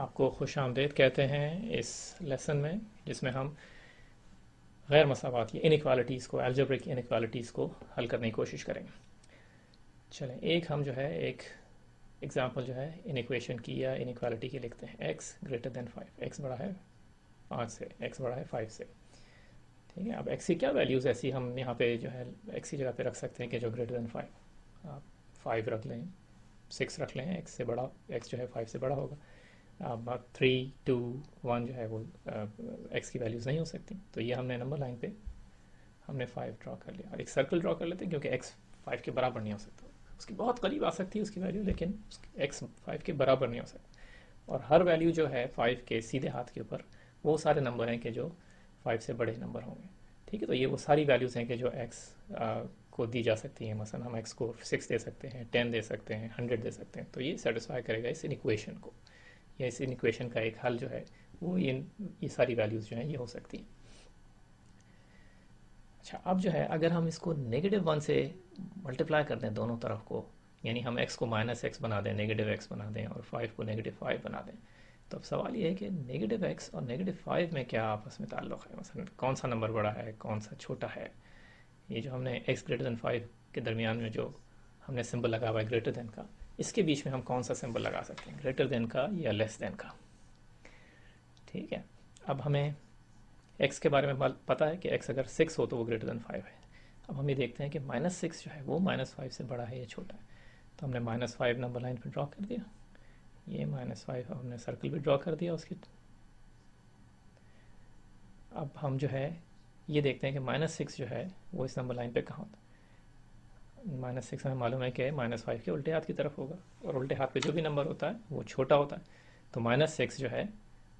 आपको खुश आमदीद कहते हैं इस लेसन में, जिसमें हम गैर मसावात या इनइक्वालिटीज़ को, अलजेब्रिक इनइक्वालिटीज़ को हल करने की कोशिश करेंगे। चलें, एक हम जो है एक एग्जांपल जो है इन इक्वेशन की या इनइक्वालिटी की लिखते हैं। x ग्रेटर देन 5, x बड़ा है 5 से, x बड़ा है 5 से। ठीक है, अब x की क्या वैल्यूज़ ऐसी हम यहाँ पे जो है x की जगह पे रख सकते हैं कि जो ग्रेटर देन 5, आप 5 रख लें, 6 रख लें, x से बड़ा, x जो है 5 से बड़ा होगा। अब 3, 2, 1 जो है वो x की वैल्यूज़ नहीं हो सकती, तो ये हमने नंबर लाइन पे हमने 5 ड्रॉ कर लिया। और एक सर्कल ड्रॉ कर लेते हैं, क्योंकि x 5 के बराबर नहीं हो सकता, उसकी बहुत करीब आ सकती है उसकी वैल्यू, लेकिन x 5 के बराबर नहीं हो सकता। और हर वैल्यू जो है 5 के सीधे हाथ के ऊपर वो सारे नंबर हैं कि जो 5 से बड़े नंबर होंगे। ठीक है, तो ये वो सारी वैल्यूज़ हैं कि जो x को दी जा सकती हैं। मसलन हम x को 6 दे सकते हैं, 10 दे सकते हैं, 100 दे सकते हैं, तो ये सेटिस्फाई करेगा इस इक्वेशन को, या इस इक्वेशन का एक हल जो है वो ये सारी वैल्यूज़ जो हैं ये हो सकती हैं। अच्छा, अब जो है अगर हम इसको -1 से मल्टीप्लाई कर दें दोनों तरफ को, यानी हम x को -x बना दें, -x बना दें, और 5 को -5 बना दें, तो अब सवाल ये है कि -x और -5 में क्या आपस में ताल्लुक़ है। मसलन कौन सा नंबर बड़ा है, कौन सा छोटा है। ये जो हमने x ग्रेटर देन 5 के दरमियान में जो हमने सिंबल लगा हुआ है ग्रेटर देन का, इसके बीच में हम कौन सा सिंबल लगा सकते हैं, ग्रेटर देन का या लेस देन का। ठीक है, अब हमें x के बारे में पता है कि x अगर 6 हो तो वो ग्रेटर देन 5 है। अब हम ये देखते हैं कि -6 जो है वो -5 से बड़ा है या छोटा है, तो हमने -5 नंबर लाइन पे ड्रॉ कर दिया, ये -5 हमने सर्कल भी ड्रॉ कर दिया उसकी। अब हम जो है ये देखते हैं कि -6 जो है वो इस नंबर लाइन पे कहाँ होता है। -6 हमें मालूम है कि -5 के उल्टे हाथ की तरफ होगा, और उल्टे हाथ पे जो भी नंबर होता है वो छोटा होता है, तो -6 जो है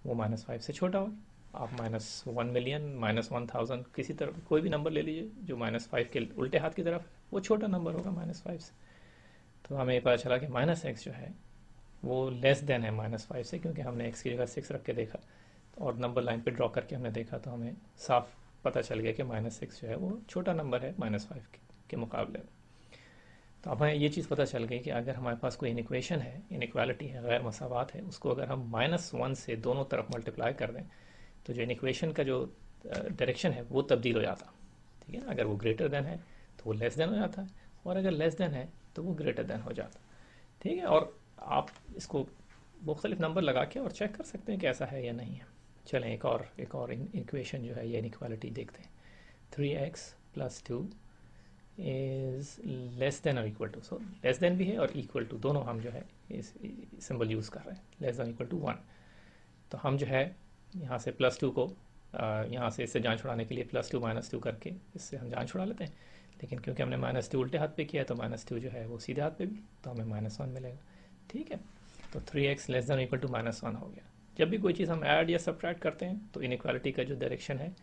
वो -5 से छोटा होगा। आप -1,000,000, -1,000 किसी तरफ कोई भी नंबर ले लीजिए जो -5 के उल्टे हाथ की तरफ, वो छोटा नंबर होगा -5 से। तो हमें ये पता चला कि -x जो है वो लेस देन है -5 से, क्योंकि हमने x की जगह 6 रख के देखा और नंबर लाइन पे ड्रॉ करके हमने देखा, तो हमें साफ पता चल गया कि -6 जो है वो छोटा नंबर है -5 के मुकाबले में। तो अब हमें ये चीज़ पता चल गई कि अगर हमारे पास कोई इनइक्वेशन है, इनइक्वालिटी है, गैर मसावात है, उसको अगर हम -1 से दोनों तरफ मल्टीप्लाई कर दें, तो जो इक्वेशन का जो डायरेक्शन है वो तब्दील हो जाता। ठीक है, अगर वो ग्रेटर देन है तो वो लेस देन हो जाता है, और अगर लेस देन है तो वो ग्रेटर देन हो जाता। ठीक है, और आप इसको मुख्तलिफ नंबर लगा के और चेक कर सकते हैं कि ऐसा है या नहीं है। चलें, एक और इक्वेशन जो है ये इनइक्वालिटी देखते हैं। 3x + 2 इज़ लेस देन और equal to, so less than भी है और इक्वल टू, दोनों हम जो है इस सिंबल यूज़ कर रहे हैं, लेस देन इक्वल टू 1। तो हम जो है यहाँ से +2 को यहाँ से इससे जान छुड़ाने के लिए +2 -2 करके इससे हम जान छुड़ा लेते हैं, लेकिन क्योंकि हमने -2 उल्टे हाथ पे किया है तो -2 जो है वो सीधे हाथ पे भी, तो हमें -1 मिलेगा। ठीक है, तो 3x less than equal to -1 हो गया। जब भी कोई चीज़ हम ऐड या सब्ट्रैक्ट करते हैं तो इनइक्वालिटी का जो डायरेक्शन है,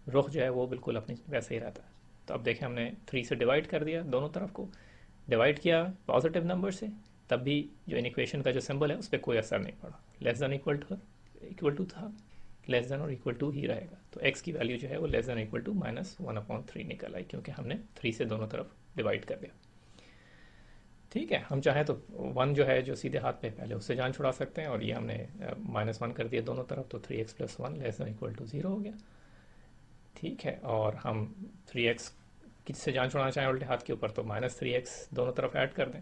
रुख जो है वो बिल्कुल अपनी वैसे ही रहता है। तो अब देखें, हमने 3 से डिवाइड कर दिया, दोनों तरफ को डिवाइड किया पॉजिटिव नंबर से, तब भी जो इनइक्वेशन का जो सिंबल है उस पर कोई असर नहीं पड़ा। लेस देन इक्वल टू था, लेस देन और इक्वल टू ही रहेगा, तो x की वैल्यू जो है वो लेस देन इक्वल टू -1/3 निकल आई, क्योंकि हमने 3 से दोनों तरफ डिवाइड कर दिया। ठीक है, हम चाहें तो 1 जो है जो सीधे हाथ पे पहले उससे जान छुड़ा सकते हैं, और ये हमने -1 कर दिया दोनों तरफ, तो 3x + 1 less than equal to 0 हो गया। ठीक है, और हम 3x किससे जान छुड़ाना चाहें उल्टे हाथ के ऊपर, तो -3x दोनों तरफ ऐड कर दें,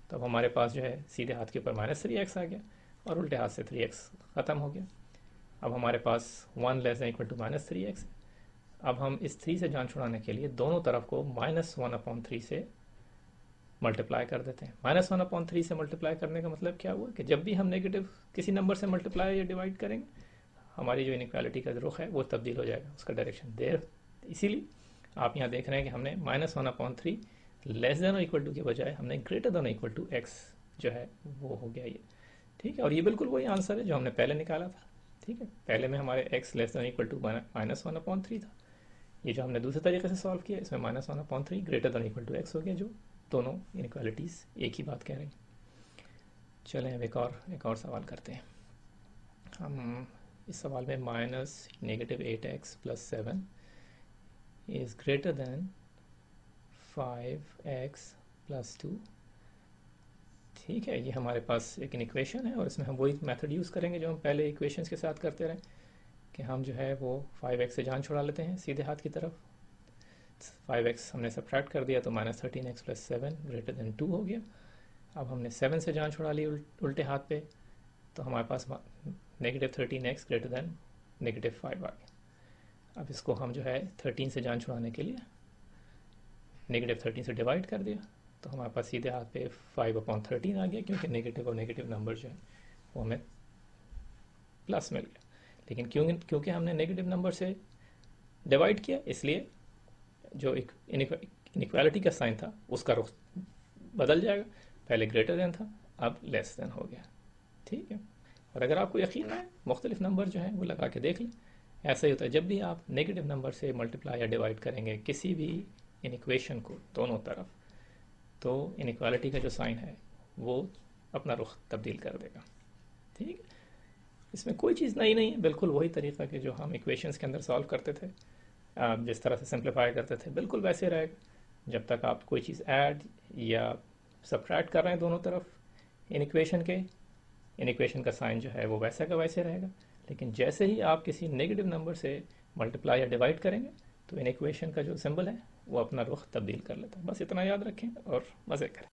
तब हमारे पास जो है सीधे हाथ के ऊपर -3x आ गया, और उल्टे हाथ से 3x ख़त्म हो गया। अब हमारे पास 1 less than equal to -3x। अब हम इस 3 से जान छुड़ाने के लिए दोनों तरफ को -1/3 से मल्टीप्लाई कर देते हैं। -1/3 से मल्टीप्लाई करने का मतलब क्या हुआ कि जब भी हम नेगेटिव किसी नंबर से मल्टीप्लाई या डिवाइड करेंगे, हमारी जो इनइक्वालिटी का रुख है वो तब्दील हो जाएगा, उसका डायरेक्शन देर। इसीलिए आप यहाँ देख रहे हैं कि हमने -1/3 लेस देन और इक्वल टू के बजाय हमने greater than equal to x जो है वो हो गया ये। ठीक है, और ये बिल्कुल वही आंसर है जो हमने पहले निकाला था। ठीक है, पहले में हमारे x less than equal to -1/3 था, ये जो हमने दूसरे तरीके से सॉल्व किया इसमें -1/3 greater than equal to x हो गया, जो दोनों इनइक्वालिटीज़ एक ही बात कह रही हैं। चलें, अब एक और सवाल करते हैं। हम इस सवाल में -8x + 7 is greater than 5x + 2। ठीक है, ये हमारे पास एक इक्वेशन है और इसमें हम वही मेथड यूज़ करेंगे जो हम पहले इक्वेशंस के साथ करते रहे, कि हम जो है वो 5x से जान छुड़ा लेते हैं सीधे हाथ की तरफ। 5x हमने सब्ट्रैक्ट कर दिया तो -13x + 7 > 2 हो गया। अब हमने 7 से जान छुड़ा ली उल्टे हाथ पे, तो हमारे पास -13x > -5 आ गया। अब इसको हम जो है 13 से जान छुड़ाने के लिए -13 से डिवाइड कर दिया, तो हमारे पास सीधे हाथ पे 5/13 आ गया, क्योंकि नेगेटिव और नेगेटिव नंबर जो है वो हमें प्लस मिल गया। लेकिन क्योंकि हमने नेगेटिव नंबर से डिवाइड किया, इसलिए जो इनइक्वालिटी का साइन था उसका रुख बदल जाएगा। पहले ग्रेटर देन था, अब लेस देन हो गया। ठीक है, और अगर आपको यकीन है मुख्तलिफ नंबर जो है वो लगा के देख लें। ऐसा ही होता है जब भी आप नेगेटिव नंबर से मल्टीप्लाई या डिवाइड करेंगे किसी भी इन इक्वेशन को दोनों तरफ, तो इनइक्वालिटी का जो साइन है वो अपना रुख तब्दील कर देगा। ठीक है, इसमें कोई चीज़ नई नहीं है, बिल्कुल वही तरीका कि जो हम इक्वेशंस के अंदर सॉल्व करते थे, जिस तरह से सिंप्लीफाई करते थे, बिल्कुल वैसे रहेगा। जब तक आप कोई चीज़ ऐड या सब्ट्रैक्ट कर रहे हैं दोनों तरफ इन इक्वेशन का साइन जो है वो वैसा का वैसे रहेगा। लेकिन जैसे ही आप किसी नेगेटिव नंबर से मल्टीप्लाई या डिवाइड करेंगे, तो इन इक्वेशन का जो सिंबल है वो अपना रुख तब्दील कर लेता है। बस इतना याद रखें और मज़े करें।